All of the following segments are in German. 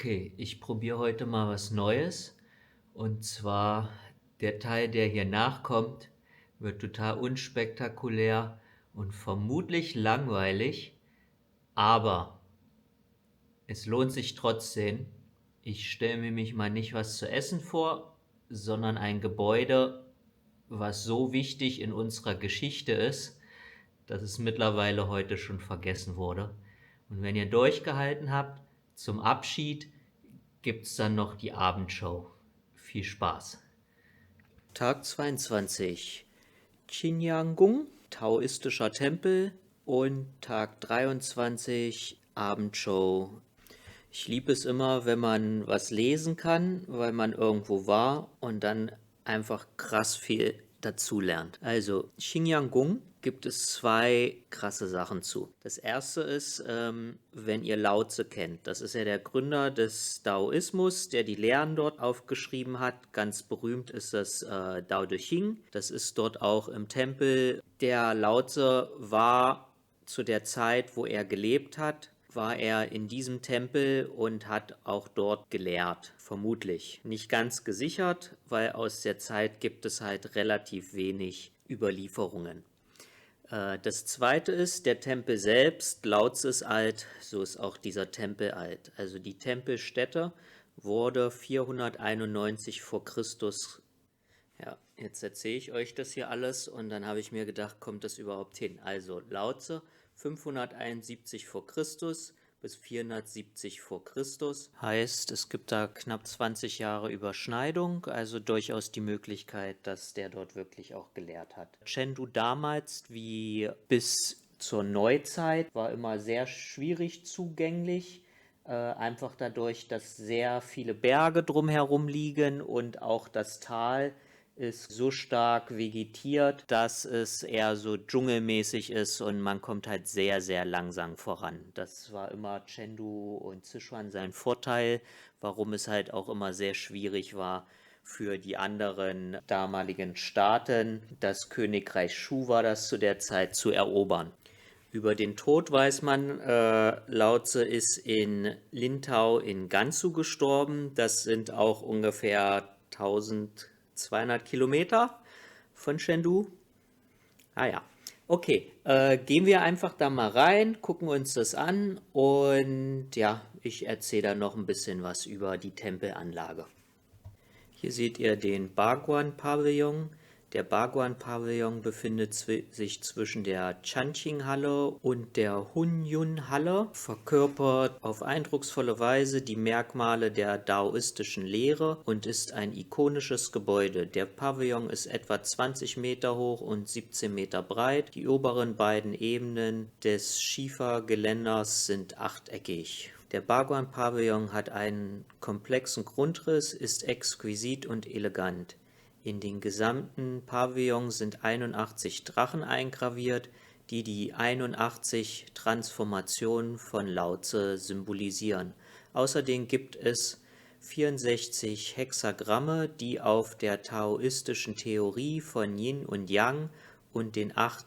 Okay, ich probiere heute mal was Neues. Und zwar der Teil, der hier nachkommt, wird total unspektakulär und vermutlich langweilig, aber es lohnt sich trotzdem. Ich stelle mir mich mal nicht was zu essen vor, sondern ein Gebäude, was so wichtig in unserer Geschichte ist, dass es mittlerweile heute schon vergessen wurde. Und wenn ihr durchgehalten habt, zum Abschied gibt's dann noch die Abendshow. Viel Spaß. Tag 22. Qinyangung, taoistischer Tempel, und Tag 23, Abendshow. Ich liebe es immer, wenn man was lesen kann, weil man irgendwo war und dann einfach krass viel dazulernt. Also, Xinjiang gibt es zwei krasse Sachen zu. Das erste ist, wenn ihr Lao Tse kennt. Das ist ja der Gründer des Daoismus, der die Lehren dort aufgeschrieben hat. Ganz berühmt ist das Dao De Ching. Das ist dort auch im Tempel. Der Lao Tse war zu der Zeit, wo er gelebt hat, war er in diesem Tempel und hat auch dort gelehrt, vermutlich. Nicht ganz gesichert, weil aus der Zeit gibt es halt relativ wenig Überlieferungen. Das zweite ist, der Tempel selbst, Lao Tse ist alt, so ist auch dieser Tempel alt. Also die Tempelstätte wurde 491 vor Christus. Ja, jetzt erzähle ich euch das hier alles und dann habe ich mir gedacht, kommt das überhaupt hin? Also Lao Tse 571 vor Christus bis 470 vor Christus. Heißt, es gibt da knapp 20 Jahre Überschneidung, also durchaus die Möglichkeit, dass der dort wirklich auch gelehrt hat. Chengdu damals wie bis zur Neuzeit war immer sehr schwierig zugänglich. Einfach dadurch, dass sehr viele Berge drumherum liegen und auch das Tal ist so stark vegetiert, dass es eher so dschungelmäßig ist und man kommt halt sehr, sehr langsam voran. Das war immer Chengdu und Sichuan sein Vorteil, warum es halt auch immer sehr schwierig war für die anderen damaligen Staaten, das Königreich Shu war das zu der Zeit, zu erobern. Über den Tod weiß man, Lao Tse ist in Lintau in Gansu gestorben. Das sind auch ungefähr 1200 Kilometer von Chengdu. Ah ja, okay. Gehen wir einfach da mal rein, gucken uns das an und ja, ich erzähle dann noch ein bisschen was über die Tempelanlage. Hier seht ihr den Bhagwan-Pavillon. Der Bhagwan-Pavillon befindet sich zwischen der Chanqing-Halle und der Hunyun-Halle, verkörpert auf eindrucksvolle Weise die Merkmale der daoistischen Lehre und ist ein ikonisches Gebäude. Der Pavillon ist etwa 20 Meter hoch und 17 Meter breit. Die oberen beiden Ebenen des Schiefergeländers sind achteckig. Der Bhagwan-Pavillon hat einen komplexen Grundriss, ist exquisit und elegant. In den gesamten Pavillon sind 81 Drachen eingraviert, die die 81 Transformationen von Lao Tse symbolisieren. Außerdem gibt es 64 Hexagramme, die auf der taoistischen Theorie von Yin und Yang und den 8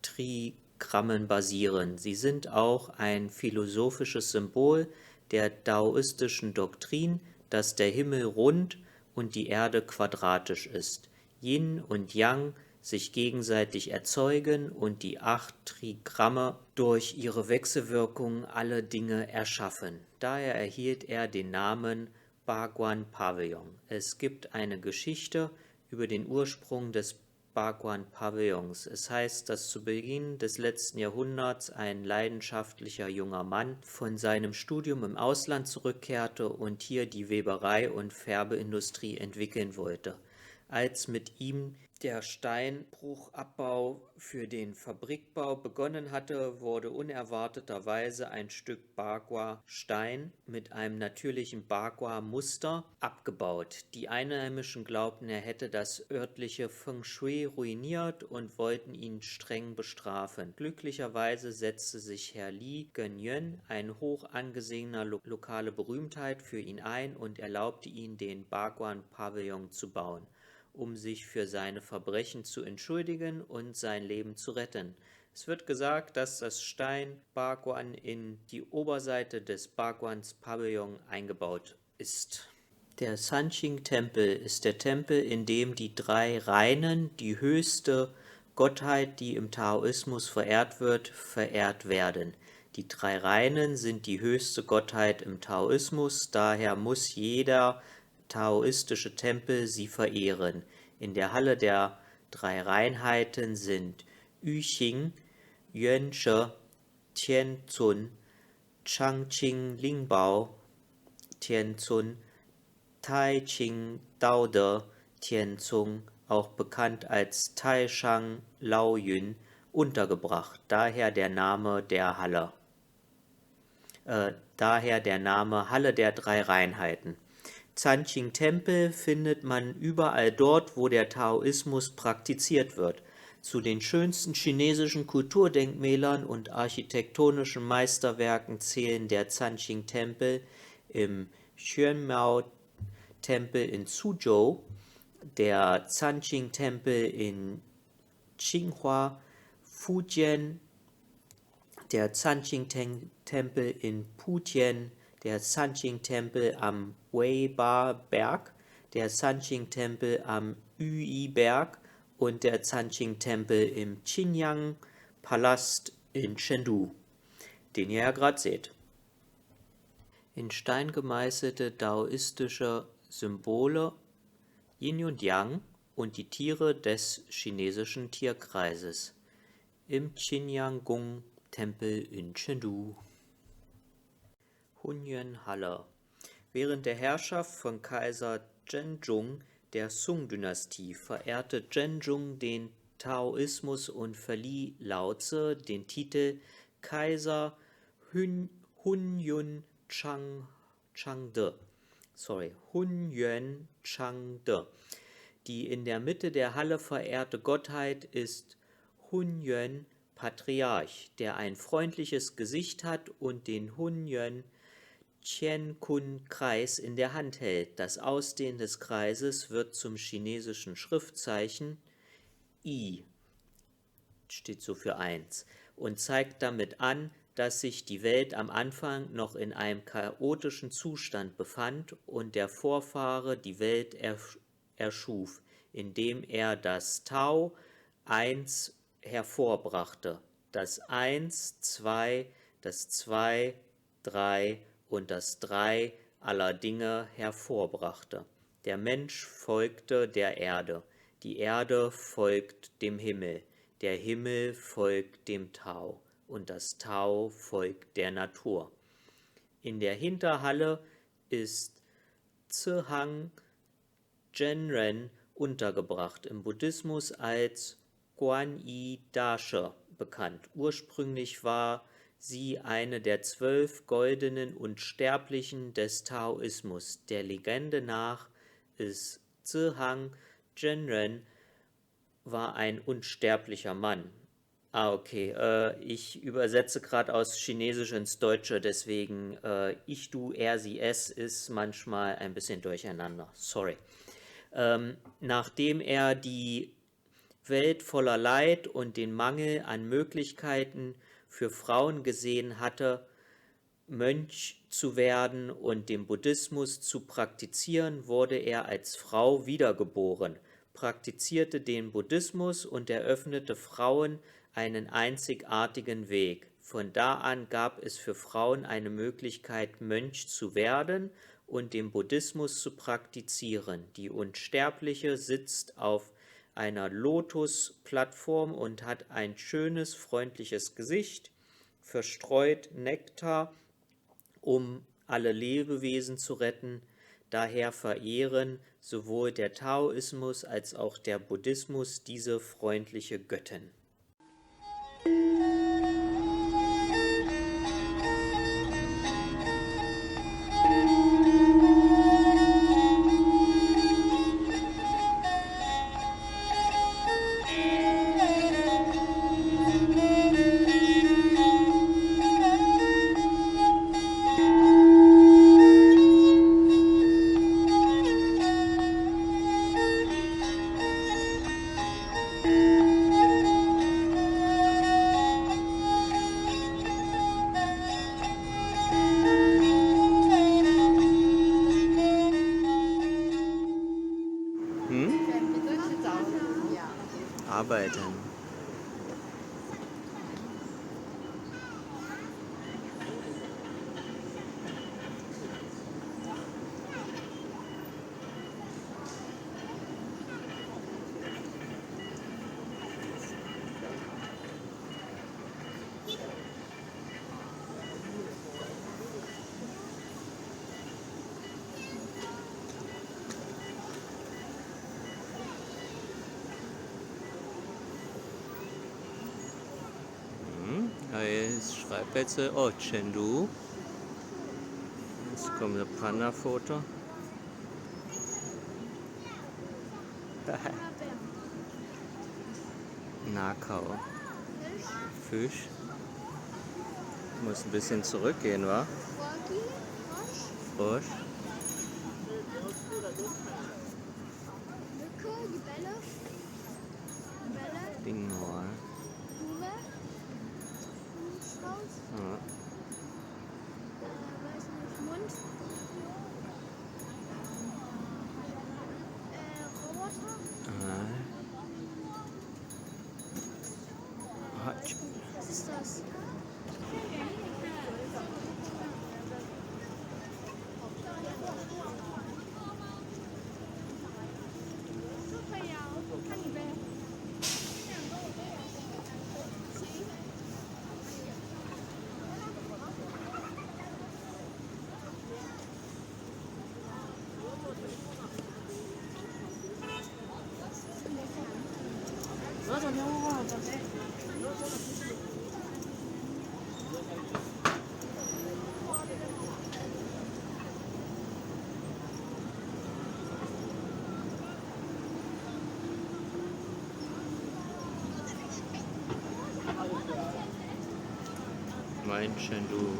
Trigrammen basieren. Sie sind auch ein philosophisches Symbol der daoistischen Doktrin, dass der Himmel rund und die Erde quadratisch ist, Yin und Yang sich gegenseitig erzeugen und die 8 Trigramme durch ihre Wechselwirkung alle Dinge erschaffen. Daher erhielt er den Namen Bhagwan Pavillon. Es gibt eine Geschichte über den Ursprung des Bhagwan Pavillons. Es heißt, dass zu Beginn des letzten Jahrhunderts ein leidenschaftlicher junger Mann von seinem Studium im Ausland zurückkehrte und hier die Weberei und Färbeindustrie entwickeln wollte. Als mit ihm der Steinbruchabbau für den Fabrikbau begonnen hatte, wurde unerwarteterweise ein Stück Bagua-Stein mit einem natürlichen Bagua-Muster abgebaut. Die Einheimischen glaubten, er hätte das örtliche Feng Shui ruiniert und wollten ihn streng bestrafen. Glücklicherweise setzte sich Herr Li Genyuan, ein hoch angesehener lokale Berühmtheit, für ihn ein und erlaubte ihm, den Bhagwan-Pavillon zu bauen, um sich für seine Verbrechen zu entschuldigen und sein Leben zu retten. Es wird gesagt, dass das Stein Bhagwan in die Oberseite des Bhagwans Pavillon eingebaut ist. Der Sanching-Tempel ist der Tempel, in dem die drei Reinen, die höchste Gottheit, die im Taoismus verehrt wird, verehrt werden. Die drei Reinen sind die höchste Gottheit im Taoismus, daher muss jeder taoistische Tempel sie verehren. In der Halle der drei Reinheiten sind Yuxing, Yuanshe, Tianzun, Changqing Lingbao, Tianzun, Taiqing Daode, Tianzung, auch bekannt als Taishang Laoyun, untergebracht, daher der Name der Halle. Halle der drei Reinheiten. Sanching-Tempel findet man überall dort, wo der Taoismus praktiziert wird. Zu den schönsten chinesischen Kulturdenkmälern und architektonischen Meisterwerken zählen der Sanching-Tempel im Xuanmiao-Tempel in Suzhou, der Sanching-Tempel in Tsinghua, Fujian, der Sanching-Tempel in Putian, der Sanching-Tempel am Weiba-Berg, der Sanching-Tempel am Yuyi-Berg und der Sanching-Tempel im Qinyang-Palast in Chengdu, den ihr ja gerade seht. In Stein gemeißelte daoistische Symbole Yin und Yang und die Tiere des chinesischen Tierkreises im Qinyang-Gong-Tempel in Chengdu. Hunyuan-Halle. Während der Herrschaft von Kaiser Zhenzong der Sung-Dynastie verehrte Zhenzong den Taoismus und verlieh Laozi den Titel Kaiser Hunyuan Changde. Hunyuan Changde. Die in der Mitte der Halle verehrte Gottheit ist Hunyuan Patriarch, der ein freundliches Gesicht hat und den Hunyuan Qiankun-Kreis in der Hand hält. Das Ausdehnen des Kreises wird zum chinesischen Schriftzeichen I, steht so für 1, und zeigt damit an, dass sich die Welt am Anfang noch in einem chaotischen Zustand befand und der Vorfahre die Welt erschuf, indem er das Tao 1 hervorbrachte, das 1, 2, das 2, 3 und das 3 aller Dinge hervorbrachte. Der Mensch folgte der Erde, die Erde folgt dem Himmel, der Himmel folgt dem Tao und das Tao folgt der Natur. In der Hinterhalle ist Zihang Zhenren untergebracht, im Buddhismus als Guanyi Dashe bekannt. Ursprünglich war sie eine der 12 goldenen Unsterblichen des Taoismus. Der Legende nach ist Zihang Zhenren war ein unsterblicher Mann. Okay, ich übersetze gerade aus Chinesisch ins Deutsche, deswegen ich, du, er, sie, es ist manchmal ein bisschen durcheinander. Sorry. Nachdem er die Welt voller Leid und den Mangel an Möglichkeiten für Frauen gesehen hatte, Mönch zu werden und den Buddhismus zu praktizieren, wurde er als Frau wiedergeboren, praktizierte den Buddhismus und eröffnete Frauen einen einzigartigen Weg. Von da an gab es für Frauen eine Möglichkeit, Mönch zu werden und den Buddhismus zu praktizieren. Die Unsterbliche sitzt auf einer Lotusplattform und hat ein schönes, freundliches Gesicht, verstreut Nektar, um alle Lebewesen zu retten. Daher verehren sowohl der Taoismus als auch der Buddhismus diese freundliche Göttin. arbeiten. Jetzt Schreibplätze. Oh, Chengdu. Jetzt kommt ein Panda-Foto. Nakau. Fisch. Muss ein bisschen zurückgehen, wa? Frosch. Dinghorn. Ja. Was ist das? Mein Chengdu.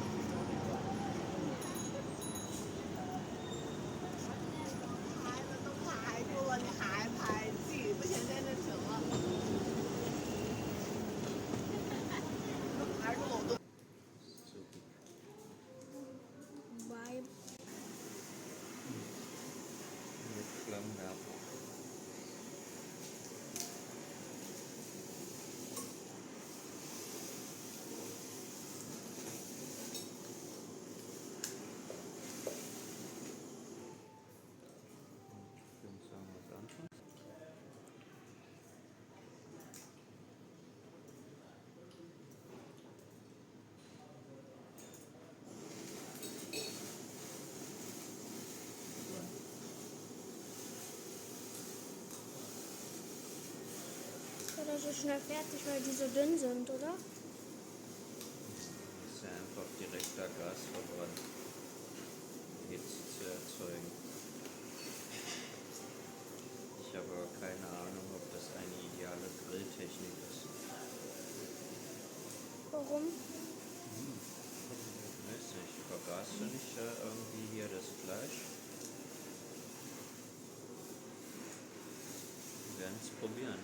Oder so schnell fertig, weil die so dünn sind, oder? Das ist ja einfach direkter Gasverbrannt, Hitze zu erzeugen. Ich habe aber keine Ahnung, ob das eine ideale Grilltechnik ist. Warum? Weiß nicht, vergaßt du nicht irgendwie hier das Fleisch? Wir werden es probieren.